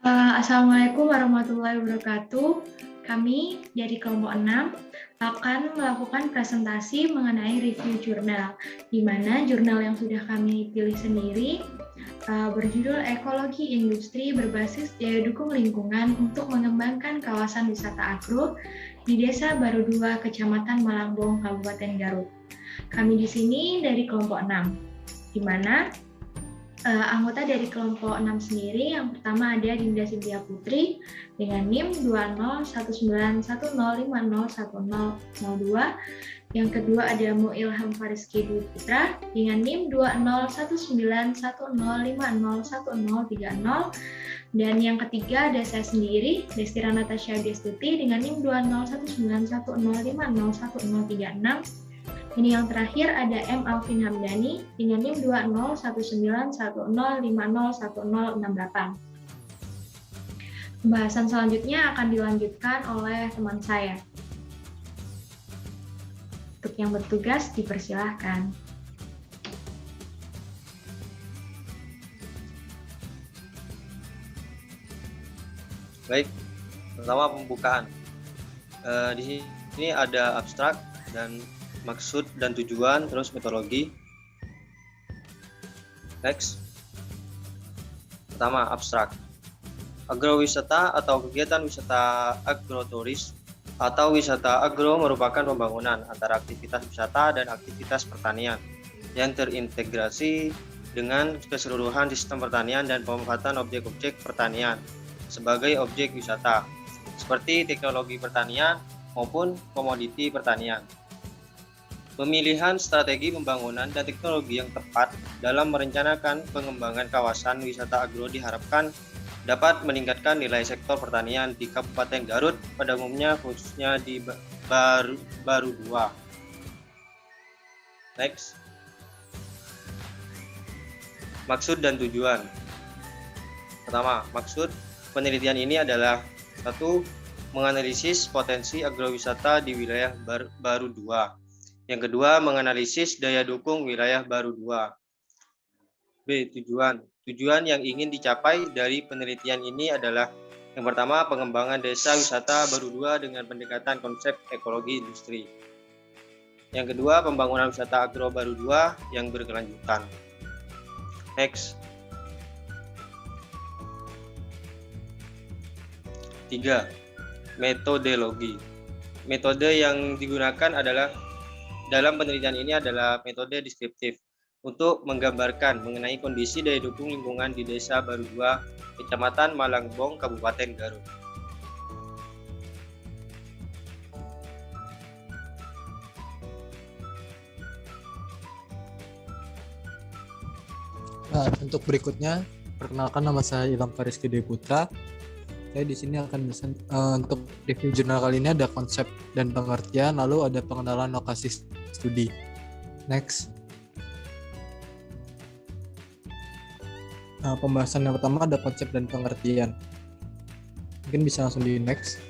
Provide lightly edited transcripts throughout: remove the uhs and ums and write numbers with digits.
Assalamualaikum warahmatullahi wabarakatuh. Kami dari kelompok 6 akan melakukan presentasi mengenai review jurnal, di mana jurnal yang sudah kami pilih sendiri berjudul Ekologi Industri Berbasis Daya Dukung Lingkungan untuk Mengembangkan Kawasan Wisata Agro di Desa Baru 2, Kecamatan Malangbong, Kabupaten Garut. Kami di sini dari kelompok 6, di mana anggota dari kelompok 6 sendiri, yang pertama ada Dinda Cynthia Putri dengan NIM 20191050102. Yang kedua ada Mu Ilham Fariski Dwi Putra dengan NIM 20191050130. Dan yang ketiga ada saya sendiri, Destira Natasha Destuti dengan NIM 20191050136. Ini yang terakhir ada M. Alvin Hamdani dengan NIM 20191050168. Pembahasan selanjutnya akan dilanjutkan oleh teman saya. Untuk yang bertugas dipersilahkan. Baik, pertama pembukaan. Di sini ada abstrak dan maksud dan tujuan, terus metodologi. Next. Pertama, abstrak. Agrowisata atau kegiatan wisata agroturis atau wisata agro merupakan pembangunan antara aktivitas wisata dan aktivitas pertanian yang terintegrasi dengan keseluruhan sistem pertanian dan pemanfaatan objek-objek pertanian sebagai objek wisata, seperti teknologi pertanian maupun komoditi pertanian. Pemilihan strategi pembangunan dan teknologi yang tepat dalam merencanakan pengembangan kawasan wisata agro diharapkan dapat meningkatkan nilai sektor pertanian di Kabupaten Garut pada umumnya, khususnya di Baru 2. Next. Maksud dan tujuan. Pertama, maksud penelitian ini adalah 1. Menganalisis potensi agrowisata di wilayah Baru 2. Yang kedua, menganalisis daya dukung wilayah Baru 2. B. Tujuan. Tujuan yang ingin dicapai dari penelitian ini adalah yang pertama, pengembangan desa wisata Baru 2 dengan pendekatan konsep ekologi industri. Yang kedua, pembangunan wisata agro Baru 2 yang berkelanjutan. Next. 3. Metodologi. Metode yang digunakan adalah dalam penelitian ini adalah metode deskriptif untuk menggambarkan mengenai kondisi daya dukung lingkungan di Desa Baru 2, Kecamatan Malangbong, Kabupaten Garut. Nah, untuk berikutnya, perkenalkan nama saya Ilham Fariski Dwi Putra. Saya di sini akan untuk review jurnal kali ini ada konsep dan pengertian, lalu ada pengenalan lokasi studi. Next. Nah, pembahasan yang pertama ada konsep dan pengertian. Mungkin bisa langsung di next.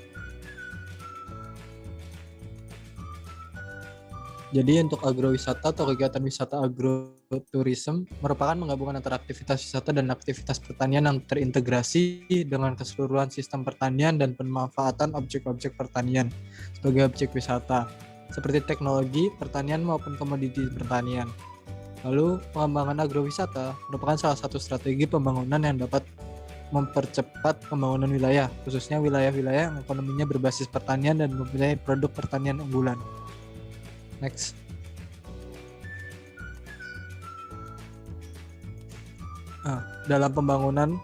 Jadi untuk agrowisata atau kegiatan wisata agroturism merupakan menggabungkan antara aktivitas wisata dan aktivitas pertanian yang terintegrasi dengan keseluruhan sistem pertanian dan pemanfaatan objek-objek pertanian sebagai objek wisata, seperti teknologi pertanian maupun komoditi pertanian. Lalu pengembangan agrowisata merupakan salah satu strategi pembangunan yang dapat mempercepat pembangunan wilayah, khususnya wilayah-wilayah yang ekonominya berbasis pertanian dan mempunyai produk pertanian unggulan. Next. Dalam pembangunan,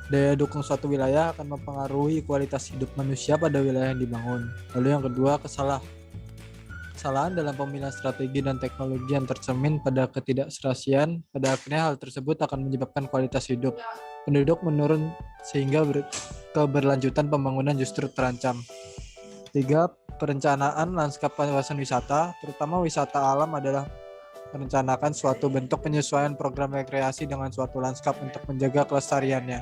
daya dukung suatu wilayah akan mempengaruhi kualitas hidup manusia pada wilayah yang dibangun. Lalu yang kedua, kesalahan dalam pemilihan strategi dan teknologi yang tercermin pada ketidakserasian, pada akhirnya hal tersebut akan menyebabkan kualitas hidup penduduk menurun sehingga keberlanjutan pembangunan justru terancam. 3. Perencanaan lanskap kawasan wisata, terutama wisata alam, adalah merencanakan suatu bentuk penyesuaian program rekreasi dengan suatu lanskap untuk menjaga kelestariannya.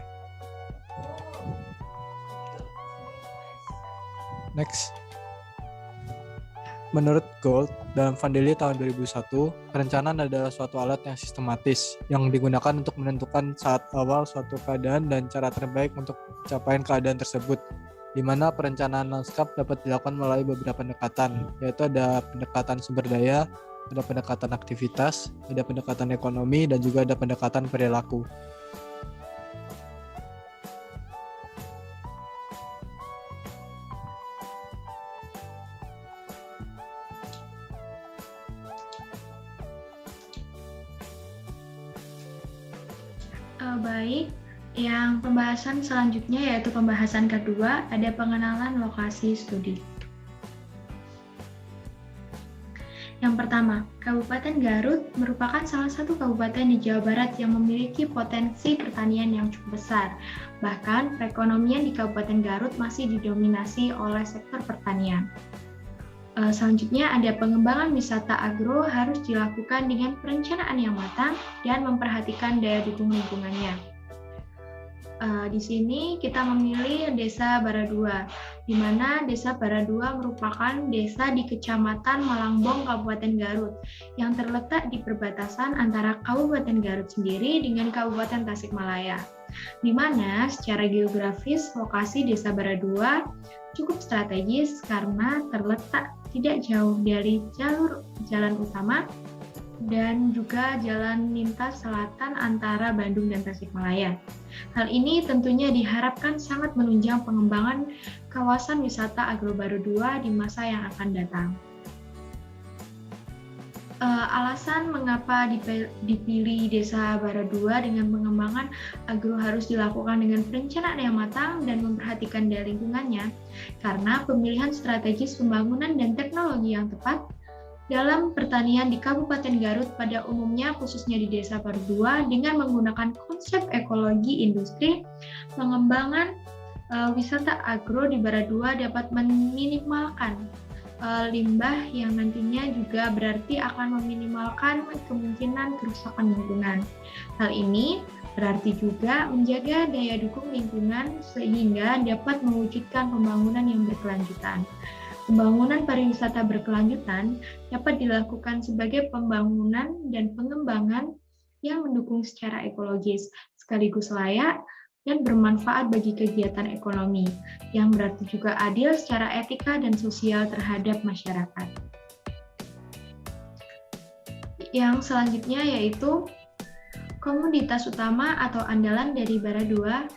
Next. Menurut Gold, dalam Vandelli tahun 2001, perencanaan adalah suatu alat yang sistematis yang digunakan untuk menentukan saat awal suatu keadaan dan cara terbaik untuk pencapaian keadaan tersebut, di mana perencanaan lanskap dapat dilakukan melalui beberapa pendekatan, yaitu ada pendekatan sumber daya, ada pendekatan aktivitas, ada pendekatan ekonomi, dan juga ada pendekatan perilaku. Baik, yang pembahasan selanjutnya yaitu pembahasan kedua, ada pengenalan lokasi studi. Yang pertama, Kabupaten Garut merupakan salah satu kabupaten di Jawa Barat yang memiliki potensi pertanian yang cukup besar. Bahkan, perekonomian di Kabupaten Garut masih didominasi oleh sektor pertanian. Selanjutnya ada pengembangan wisata agro harus dilakukan dengan perencanaan yang matang dan memperhatikan daya dukung lingkungannya. Di sini kita memilih Desa Baradua, di mana Desa Baradua merupakan desa di Kecamatan Malangbong, Kabupaten Garut, yang terletak di perbatasan antara Kabupaten Garut sendiri dengan Kabupaten Tasikmalaya, di mana secara geografis lokasi Desa Baradua cukup strategis karena terletak tidak jauh dari jalur jalan utama dan juga jalan lintas selatan antara Bandung dan Tasikmalaya. Hal ini tentunya diharapkan sangat menunjang pengembangan kawasan wisata Agro Baradua di masa yang akan datang. Alasan mengapa dipilih Desa Baradua dengan pengembangan agro harus dilakukan dengan perencanaan yang matang dan memperhatikan daya lingkungannya, karena pemilihan strategis pembangunan dan teknologi yang tepat dalam pertanian di Kabupaten Garut pada umumnya, khususnya di Desa Baradua, dengan menggunakan konsep ekologi industri, pengembangan wisata agro di Baradua dapat meminimalkan limbah yang nantinya juga berarti akan meminimalkan kemungkinan kerusakan lingkungan. Hal ini berarti juga menjaga daya dukung lingkungan sehingga dapat mewujudkan pembangunan yang berkelanjutan. Pembangunan pariwisata berkelanjutan dapat dilakukan sebagai pembangunan dan pengembangan yang mendukung secara ekologis, sekaligus layak dan bermanfaat bagi kegiatan ekonomi, yang berarti juga adil secara etika dan sosial terhadap masyarakat. Yang selanjutnya yaitu komoditas utama atau andalan dari Baradua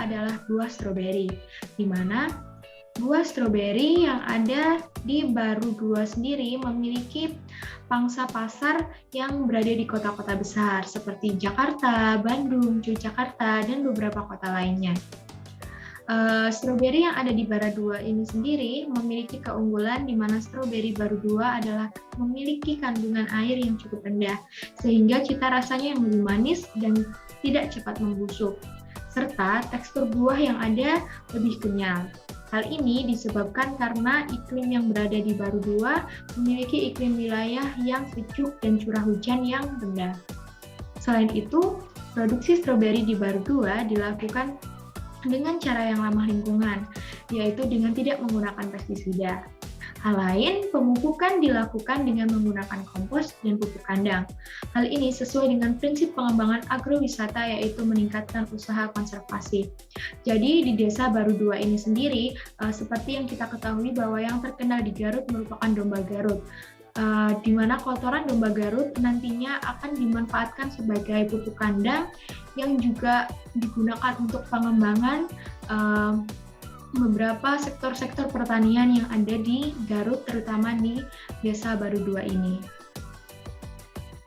adalah buah stroberi, di mana buah stroberi yang ada di Baradua sendiri memiliki pangsa pasar yang berada di kota-kota besar seperti Jakarta, Bandung, Yogyakarta, dan beberapa kota lainnya. Stroberi yang ada di Baradua ini sendiri memiliki keunggulan di mana stroberi Baradua adalah memiliki kandungan air yang cukup rendah, sehingga cita rasanya yang lebih manis dan tidak cepat membusuk, serta tekstur buah yang ada lebih kenyal. Hal ini disebabkan karena iklim yang berada di Baradua memiliki iklim wilayah yang sejuk dan curah hujan yang rendah. Selain itu, produksi stroberi di Baradua dilakukan dengan cara yang ramah lingkungan, yaitu dengan tidak menggunakan pestisida. Hal lain, pemupukan dilakukan dengan menggunakan kompos dan pupuk kandang. Hal ini sesuai dengan prinsip pengembangan agrowisata, yaitu meningkatkan usaha konservasi. Jadi di Desa Baradua ini sendiri, seperti yang kita ketahui bahwa yang terkenal di Garut merupakan domba Garut, di mana kotoran domba Garut nantinya akan dimanfaatkan sebagai pupuk kandang yang juga digunakan untuk pengembangan beberapa sektor-sektor pertanian yang ada di Garut, terutama di Desa Baradua ini.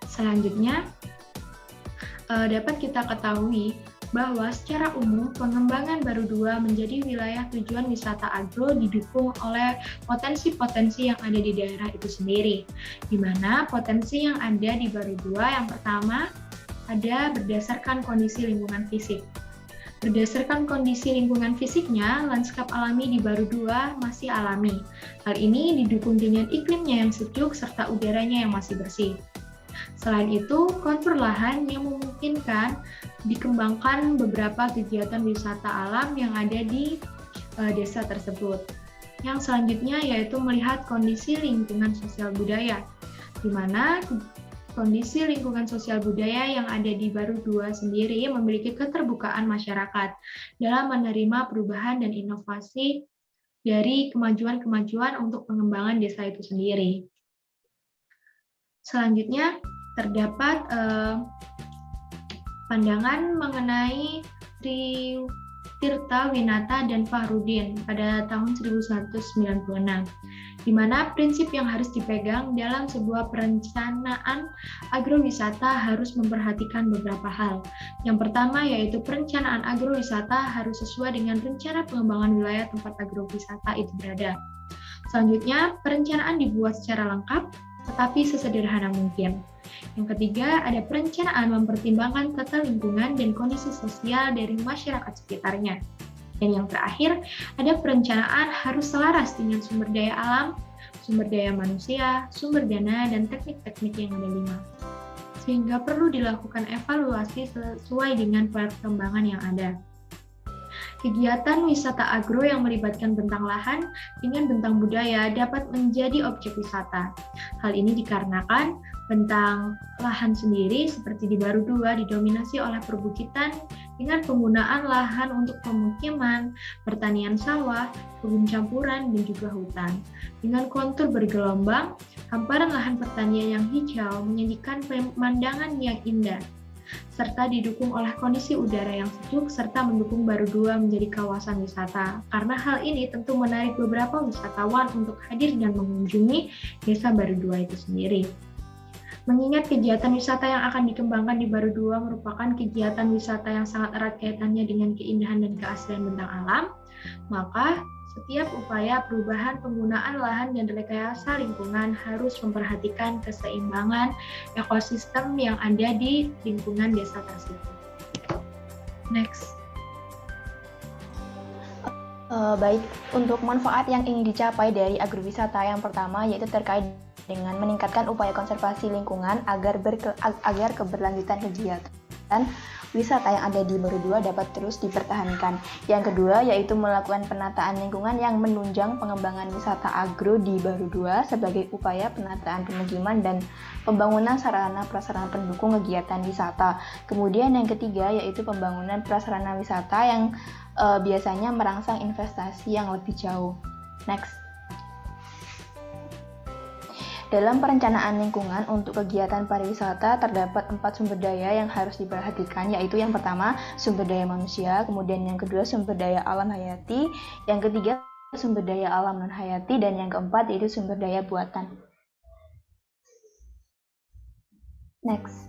Selanjutnya, dapat kita ketahui bahwa secara umum pengembangan Baradua menjadi wilayah tujuan wisata agro didukung oleh potensi-potensi yang ada di daerah itu sendiri, di mana potensi yang ada di Baradua yang pertama ada berdasarkan kondisi lingkungan fisik. Berdasarkan kondisi lingkungan fisiknya, lanskap alami di Baradua masih alami. Hal ini didukung dengan iklimnya yang sejuk serta udaranya yang masih bersih. Selain itu, kontur lahan yang memungkinkan dikembangkan beberapa kegiatan wisata alam yang ada di desa tersebut. Yang selanjutnya yaitu melihat kondisi lingkungan sosial budaya, di mana kondisi lingkungan sosial budaya yang ada di Baru 2 sendiri memiliki keterbukaan masyarakat dalam menerima perubahan dan inovasi dari kemajuan-kemajuan untuk pengembangan desa itu sendiri. Selanjutnya, terdapat pandangan mengenai Tirta Winata dan Fahrudin pada tahun 1996, di mana prinsip yang harus dipegang dalam sebuah perencanaan agrowisata harus memperhatikan beberapa hal. Yang pertama yaitu perencanaan agrowisata harus sesuai dengan rencana pengembangan wilayah tempat agrowisata itu berada. Selanjutnya, perencanaan dibuat secara lengkap, tetapi sesederhana mungkin. Yang ketiga, ada perencanaan mempertimbangkan tata lingkungan dan kondisi sosial dari masyarakat sekitarnya. Dan yang terakhir, ada perencanaan harus selaras dengan sumber daya alam, sumber daya manusia, sumber dana, dan teknik-teknik yang ada 5. Sehingga perlu dilakukan evaluasi sesuai dengan perkembangan yang ada. Kegiatan wisata agro yang melibatkan bentang lahan dengan bentang budaya dapat menjadi objek wisata. Hal ini dikarenakan bentang lahan sendiri seperti di Baru 2 didominasi oleh perbukitan dengan penggunaan lahan untuk pemukiman, pertanian sawah, kebun campuran, dan juga hutan. Dengan kontur bergelombang, hamparan lahan pertanian yang hijau menyajikan pemandangan yang indah, serta didukung oleh kondisi udara yang sejuk serta mendukung Baru 2 menjadi kawasan wisata. Karena hal ini tentu menarik beberapa wisatawan untuk hadir dan mengunjungi desa Baru 2 itu sendiri. Mengingat kegiatan wisata yang akan dikembangkan di Baru 2 merupakan kegiatan wisata yang sangat erat kaitannya dengan keindahan dan keaslian bentang alam, maka setiap upaya perubahan penggunaan lahan dan rekayasa lingkungan harus memperhatikan keseimbangan ekosistem yang ada di lingkungan desa tersebut. Next. Baik, untuk manfaat yang ingin dicapai dari agrowisata yang pertama yaitu terkait dengan meningkatkan upaya konservasi lingkungan agar keberlanjutan kegiatan wisata yang ada di Baru 2 dapat terus dipertahankan. Yang kedua yaitu melakukan penataan lingkungan yang menunjang pengembangan wisata agro di Baru 2 sebagai upaya penataan pemukiman dan pembangunan sarana prasarana pendukung kegiatan wisata. Kemudian yang ketiga yaitu pembangunan prasarana wisata yang biasanya merangsang investasi yang lebih jauh. Next. Dalam perencanaan lingkungan untuk kegiatan pariwisata terdapat 4 sumber daya yang harus diperhatikan, yaitu yang pertama sumber daya manusia, kemudian yang kedua sumber daya alam hayati, yang ketiga sumber daya alam non hayati, dan yang keempat yaitu sumber daya buatan. Next.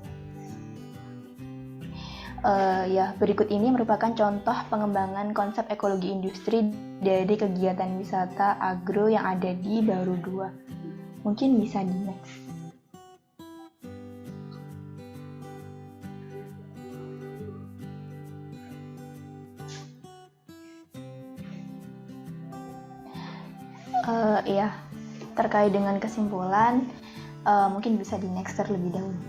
Berikut ini merupakan contoh pengembangan konsep ekologi industri dari kegiatan wisata agro yang ada di Baru 2. Mungkin bisa di next. Terkait dengan kesimpulan, mungkin bisa di next terlebih dahulu.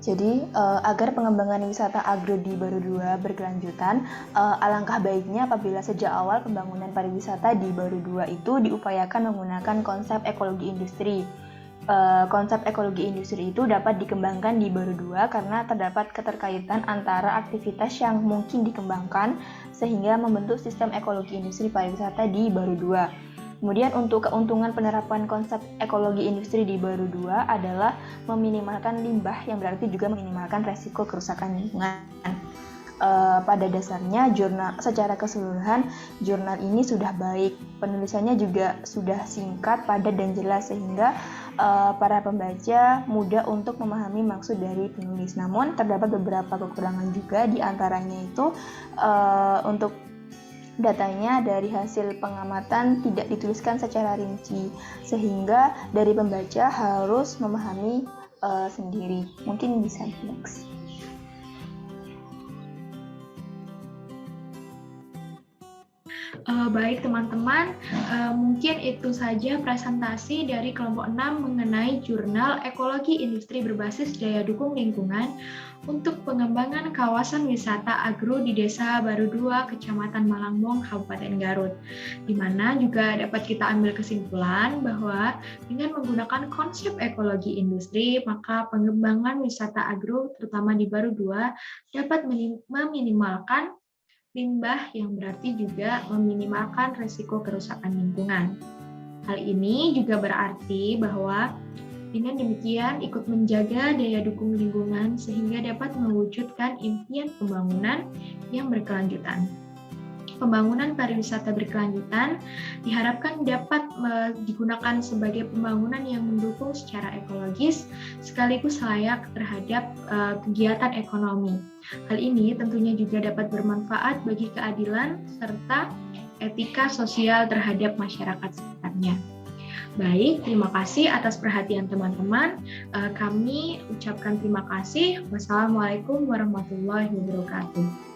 Jadi, agar pengembangan wisata agro di Baru 2 berkelanjutan, alangkah baiknya apabila sejak awal pembangunan pariwisata di Baru 2 itu diupayakan menggunakan konsep ekologi industri. Konsep ekologi industri itu dapat dikembangkan di Baru 2 karena terdapat keterkaitan antara aktivitas yang mungkin dikembangkan sehingga membentuk sistem ekologi industri pariwisata di Baru 2. Kemudian untuk keuntungan penerapan konsep ekologi industri di Baru 2 adalah meminimalkan limbah yang berarti juga meminimalkan resiko kerusakan lingkungan. Pada dasarnya secara keseluruhan jurnal ini sudah baik, penulisannya juga sudah singkat, padat dan jelas sehingga para pembaca mudah untuk memahami maksud dari penulis. Namun terdapat beberapa kekurangan juga, di antaranya itu untuk datanya dari hasil pengamatan tidak dituliskan secara rinci, sehingga dari pembaca harus memahami sendiri. Mungkin bisa next. Baik teman-teman, mungkin itu saja presentasi dari kelompok 6 mengenai jurnal ekologi industri berbasis daya dukung lingkungan untuk pengembangan kawasan wisata agro di Desa Baru 2, Kecamatan Malangbong, Kabupaten Garut. Di mana juga dapat kita ambil kesimpulan bahwa dengan menggunakan konsep ekologi industri, maka pengembangan wisata agro terutama di Baru 2 dapat meminimalkan limbah yang berarti juga meminimalkan risiko kerusakan lingkungan. Hal ini juga berarti bahwa dengan demikian ikut menjaga daya dukung lingkungan sehingga dapat mewujudkan impian pembangunan yang berkelanjutan. Pembangunan pariwisata berkelanjutan diharapkan dapat digunakan sebagai pembangunan yang mendukung secara ekologis sekaligus layak terhadap kegiatan ekonomi. Hal ini tentunya juga dapat bermanfaat bagi keadilan serta etika sosial terhadap masyarakat sekitarnya. Baik, terima kasih atas perhatian teman-teman. Kami ucapkan terima kasih. Wassalamualaikum warahmatullahi wabarakatuh.